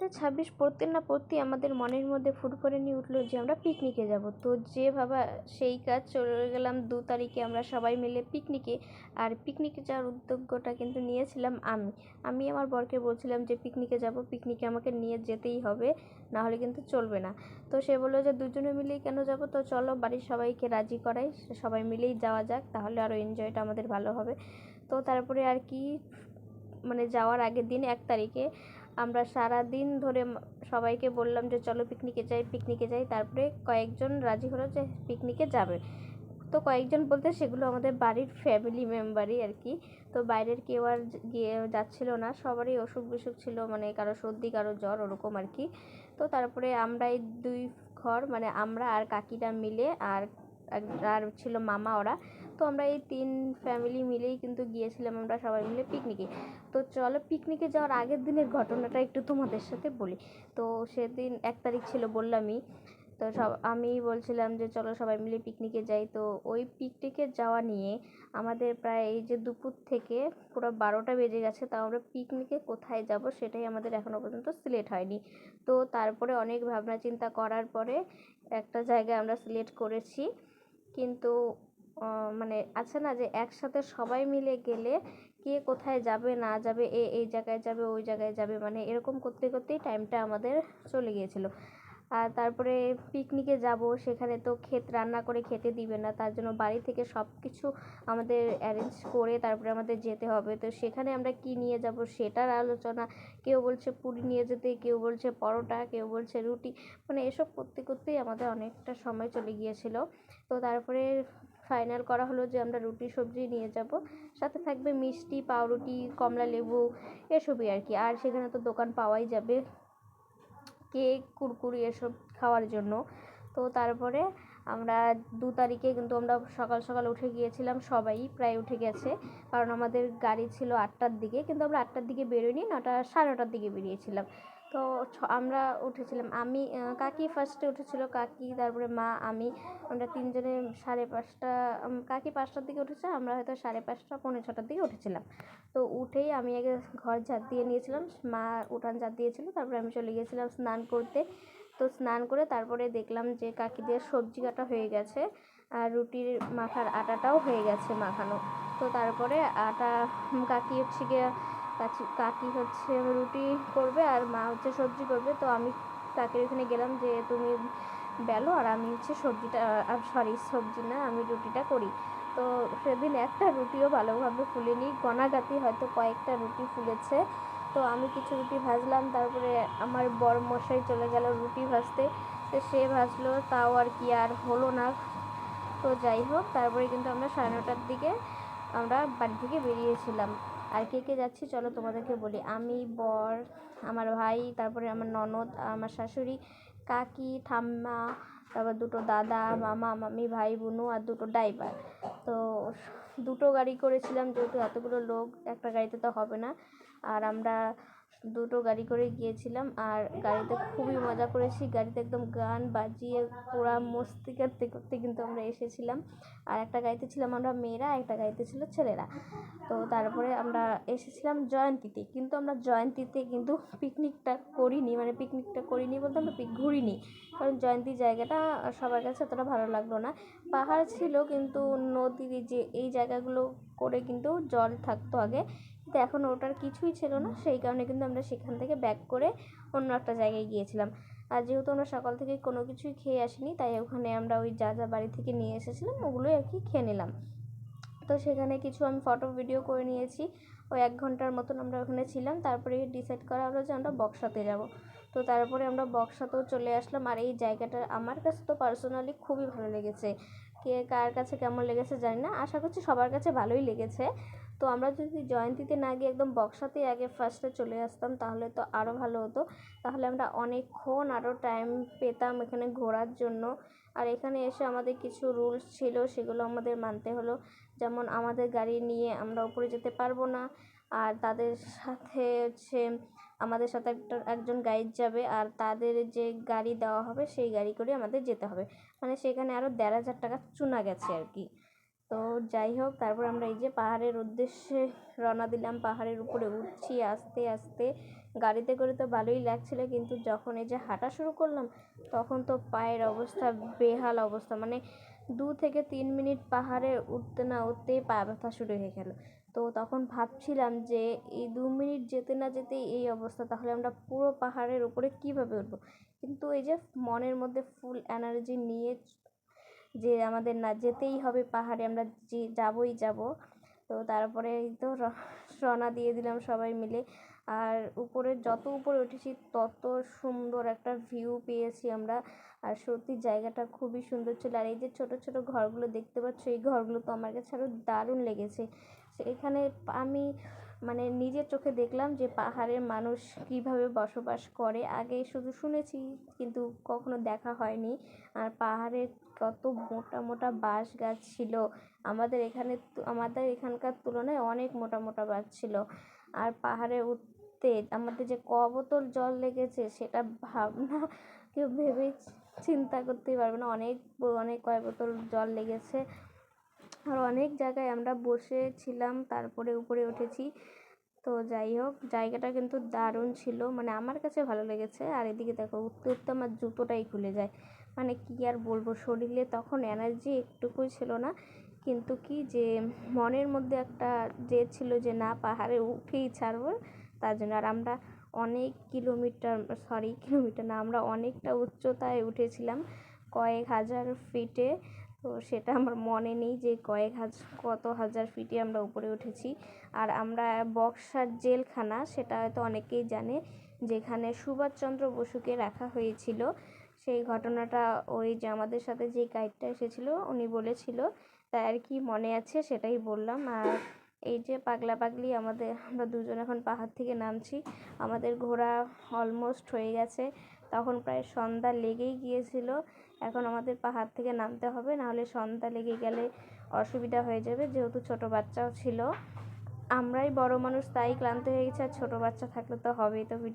2026 পড়তে না পড়তেই আমাদের মনের মধ্যে ফুট করে নিয়ে উঠলো যে আমরা পিকনিকে যাব। তো যে ভাবা সেই কাজ, চলে গেলাম 2 তারিখে আমরা সবাই মিলে পিকনিকে। আর পিকনিকে যাওয়ার উদ্যোগটা কিন্তু নিয়েছিলাম আমি আমার বরকে বলছিলাম যে পিকনিকে যাব, পিকনিকে আমাকে নিয়ে যেতেই হবে, না হলে কিন্তু চলবে না। তো সে বললো যে দুজনে মিলেই কেন যাব, তো চলো বাড়ির সবাইকে রাজি করাই, সবাই মিলেই যাওয়া যাক, তাহলে আরও এনজয়টা আমাদের ভালো হবে। তো তারপরে আর কি, মানে যাওয়ার আগের দিন 1 তারিখে আমরা সারা দিন ধরে সবাইকে বললাম যে চলো পিকনিকে যাই পিকনিকে যাই। তারপরে কয়েকজন রাজি হলো যে পিকনিকে যাবে। তো কয়েকজন বলতে সেগুলো আমাদের বাড়ির ফ্যামিলি মেম্বারই আর কি। তো বাইরের কেউ আর গিয়ে যাচ্ছিল না, সবারই অসুখ বিসুখ ছিল, মানে কারো সর্দি কারো জ্বর ওরকম আর কি। তো তারপরে আমরা এই 2 ঘর, মানে আমরা আর কাকিরা মিলে আর আর ছিল মামা ওরা, তো আমরা এই 3 ফ্যামিলি মিলেই কিন্তু গিয়েছিলাম আমরা সবাই মিলে পিকনিকে। তো চলো পিকনিকে যাওয়ার আগের দিনের ঘটনাটা একটু তোমাদের সাথে বলি। তো সেদিন 1 তারিখ ছিল বললামই। তো আমি বলছিলাম যে চলো সবাই মিলে পিকনিকে যাই। তো ওই পিকনিকে যাওয়া নিয়ে আমাদের প্রায় এই যে দুপুর থেকে পুরো 12টা বেজে গেছে, তাও আমরা পিকনিকে কোথায় যাব সেটাই আমাদের এখনও পর্যন্ত সিলেক্ট হয়নি। তো তারপরে অনেক ভাবনা চিন্তা করার পরে একটা জায়গায় আমরা সিলেক্ট করেছি। কিন্তু মানে আছে না যে একসাথে সবাই মিলে গেলে কে কোথায় যাবে না যাবে, এই জায়গায় যাবে ওই জায়গায় যাবে, মানে এরকম করতে করতেই টাইমটা আমাদের চলে গিয়েছিল। আর তারপরে পিকনিকে যাব, সেখানে তো রান্না করে খেতে দিবে না, তার জন্য বাড়ি থেকে সব কিছু আমাদের অ্যারেঞ্জ করে তারপরে আমাদের যেতে হবে। তো সেখানে আমরা কি নিয়ে যাব সেটার আলোচনা, কেউ বলছে পুরি নিয়ে যেতে, কেউ বলছে পরোটা, কেউ বলছে রুটি, মানে এসব করতে করতেই আমাদের অনেকটা সময় চলে গিয়েছিল। তো তারপরে ফাইনাল করা হলো যে আমরা রুটি সবজি নিয়ে যাব, সাথে থাকবে মিষ্টি, পাউরুটি, কমলা লেবু, এসবই আর কি। আর সেখানে তো দোকান পাওয়াই যাবে, কেক কুরকুরি এসব খাওয়ার জন্য। তো তারপরে আমরা 2 তারিখে কিন্তু আমরা সকাল সকাল উঠে গিয়েছিলাম, সবাই প্রায় উঠে গেছে, কারণ আমাদের গাড়ি ছিল 8টার দিকে, কিন্তু আমরা 8টার দিকে বেরোইনি, 9টা 9:30টার দিকে বেরিয়েছিলাম। তো আমরা উঠেছিলাম, আমি কাকি ফার্স্টে উঠেছিল, কাকি তারপরে মা আমি, আমরা 3জনে 5:30, কাকি 5টার দিকে উঠেছে, আমরা হয়তো 5:30 পৌনে 6টার দিকে উঠেছিলাম। তো উঠেই আমি আগে ঘর ঝাড় দিয়ে নিয়েছিলাম, মা উঠান ঝাড় দিয়েছিল, তারপরে আমি চলে গিয়েছিলাম স্নান করতে। তো স্নান করে তারপরে দেখলাম যে কাকিদের সবজি কাটা হয়ে গেছে, আর রুটির মাখার আটাটাও হয়ে গেছে মাখানো। তো তারপরে আটা কাকি হচ্ছে গিয়ে কাকি হচ্ছে রুটি করবে আর মা হচ্ছে সবজি করবে। তো আমি কাকির ওখানে গেলাম যে তুমি বেলো আর আমি হচ্ছে সবজিটা, সবজি না, আমি রুটিটা করি। তো সেদিন একটা রুটিও ভালোভাবে ফুলেনি, গনাগাতি হয়তো কয়েকটা রুটি ফুলেছে। তো আমি কিছু রুটি ভাজলাম, তারপরে আমার বড় মশাই চলে গেল রুটি ভাজতে, তো সে ভাজলো, তাও আর কি আর হলো না। তো যাই হোক, তারপরে কিন্তু আমরা 9:30টার দিকে আমরা বাড়ি থেকে বেরিয়েছিলাম। আর কে কে যাচ্ছি চলো তোমাদেরকে বলি। আমি, বর, আমার ভাই, তারপরে আমার ননদ, আমার শাশুড়ি, কাকি, ঠাম্মা, তারপর 2টো দাদা, মামা মামি, ভাই বোনু আর 2টো ড্রাইভার। তো 2টো গাড়ি করেছিলাম, যেহেতু এতগুলো লোক একটা গাড়িতে তো হবে না। আর আমরা 2টো গাড়ি করে গিয়েছিলাম, আর গাড়িতে খুবই মজা করেছি, গাড়িতে একদম গান বাজিয়ে পুরা মস্তি করতে করতে কিন্তু আমরা এসেছিলাম। আর একটা গাড়িতে ছিলাম আমরা মেয়েরা, একটা গাড়িতে ছিল ছেলেরা। তো তারপরে আমরা এসেছিলাম জয়ন্তীতে, কিন্তু আমরা জয়ন্তীতে কিন্তু পিকনিকটা করিনি, মানে পিকনিকটা করিনি বলতে আমরা ঘুরিনি, কারণ জয়ন্তী জায়গাটা সবার কাছে অতটা ভালো লাগলো না। পাহাড় ছিল কিন্তু নদীর যে এই জায়গাগুলো করে কিন্তু জল থাকতো আগে, কিন্তু এখন ওটার কিছুই ছিল না, সেই কারণে কিন্তু আমরা সেখান থেকে ব্যাক করে অন্য একটা জায়গায় গিয়েছিলাম। আর যেহেতু আমরা সকাল থেকে কোনো কিছুই খেয়ে আসিনি, তাই ওখানে আমরা ওই যা যা বাড়ি থেকে নিয়ে এসেছিলাম ওগুলোই আর কি খেয়ে নিলাম। তো সেখানে কিছু আমি ফটো ভিডিও করে নিয়েছি। ওই 1 ঘন্টার মতন আমরা ওখানে ছিলাম, তারপরে ডিসাইড করা হলো যে আমরা বক্সাতে যাব। তো তারপরে আমরা বক্সাতেও চলে আসলাম। আর এই জায়গাটা আমার কাছে তো পার্সোনালি খুবই ভালো লেগেছে, কে কার কাছে কেমন লেগেছে জানি না, আশা করছি সবার কাছে ভালোই লেগেছে। তো আমরা যদি জয়ন্তীতে না গিয়ে একদম বক্সাতেই আগে ফার্স্টে চলে আসতাম তাহলে তো আরও ভালো হতো, তাহলে আমরা অনেকক্ষণ আরও টাইম পেতাম এখানে ঘোরার জন্য। আর এখানে এসে আমাদের কিছু রুলস ছিল, সেগুলো আমাদের মানতে হলো। যেমন আমাদের গাড়ি নিয়ে আমরা উপরে যেতে পারবো না, আর তাদের সাথে হচ্ছে আমাদের সাথে একজন গাইড যাবে, আর তাদের যে গাড়ি দেওয়া হবে সেই গাড়ি করে আমাদের যেতে হবে, মানে সেখানে আরও 1,500 টাকা চুনা গেছে আর কি। তো যাই হোক, তারপর আমরা এই যে পাহাড়ের উদ্দেশ্যে রওনা দিলাম, পাহাড়ের উপরে উঠছি আস্তে আস্তে, গাড়িতে করে তো ভালোই লাগছিলো, কিন্তু যখন এই যে হাঁটা শুরু করলাম তখন তো পায়ের অবস্থা বেহাল অবস্থা, মানে 2 থেকে 3 মিনিট পাহাড়ে উঠতে না উঠতেই পা ব্যথা শুরু হয়ে গেল। তো তখন ভাবছিলাম যে এই 2 মিনিট যেতে না যেতেই এই অবস্থা, তাহলে আমরা পুরো পাহাড়ের উপরে কীভাবে উঠবো। কিন্তু এই যে মনের মধ্যে ফুল এনার্জি নিয়ে যে আমাদের না যেতেই হবে পাহাড়ে, আমরা যে যাবই যাব। তো তারপরে এই তো রওনা দিয়ে দিলাম সবাই মিলে। আর উপরে যত উপরে উঠেছি তত সুন্দর একটা ভিউ পেয়েছি আমরা। আর সত্যি জায়গাটা খুবই সুন্দর ছিল। আর এই যে ছোট ছোট ঘরগুলো দেখতে পাচ্ছ, এই ঘরগুলো তো আমার কাছে আরও দারুণ লেগেছে। এখানে আমি মানে নিজের চোখে দেখলাম যে পাহাড়ের মানুষ কীভাবে বসবাস করে। আগে শুধু শুনেছি কিন্তু কখনো দেখা হয়নি। আর পাহাড়ে কত মোটা মোটা বাঁশ গাছ ছিল, আমাদের এখানকার তুলনায় অনেক মোটা মোটা গাছ ছিল। আর পাহাড়ে উঠতে আমাদের যে ক বোতল জল লেগেছে সেটা ভাবনা কেউ ভেবেই চিন্তা করতেই পারবে না, অনেক অনেক কয় বোতল জল লেগেছে। আর অনেক জায়গায় আমরা বসেছিলাম, তারপরে উপরে উঠেছি। তো যাই হোক, জায়গাটা কিন্তু দারুণ ছিল, মানে আমার কাছে ভালো লেগেছে। আর এদিকে দেখো উঠতে উঠতে আমার জুতোটাই খুলে যায়, মানে কী আর বলবো, শরীরে তখন এনার্জি একটুকুই ছিল না। কিন্তু কি যে মনের মধ্যে একটা যে ছিল যে না পাহাড়ে উঠেই ছাড়বো, তার জন্য। আর আমরা অনেক কিলোমিটার না, আমরা অনেকটা উচ্চতায় উঠেছিলাম, কয়েক হাজার ফিটে। তো সেটা আমার মনে নেই যে কত হাজার ফিটে আমরা উপরে উঠেছি। আর আমরা বক্সার জেলখানা, সেটা হয়তো অনেকেই জানে, যেখানে সুভাষচন্দ্র বসুকে রাখা হয়েছিল, সেই ঘটনাটা ওই যে আমাদের সাথে যে গাইডটা এসেছিলো উনি বলেছিল, তাই আর কি মনে আছে সেটাই বললাম। আর এই যে পাগলা পাগলি আমরা দুজন এখন পাহাড় থেকে নামছি, আমাদের ঘোরা অলমোস্ট হয়ে গেছে, তখন প্রায় সন্ধ্যা লেগেই গিয়েছিল। এখন আমাদের পাহাড় থেকে নামতে হবে, নাহলে সন্ধ্যা লেগে গেলে অসুবিধা হয়ে যাবে, যেহেতু ছোট বাচ্চাও ছিল। আমরাই বড় মানুষ তাই ক্লান্ত হয়ে গেছে, আর ছোট বাচ্চা থাকলে তো হবেই। তো ভিডিও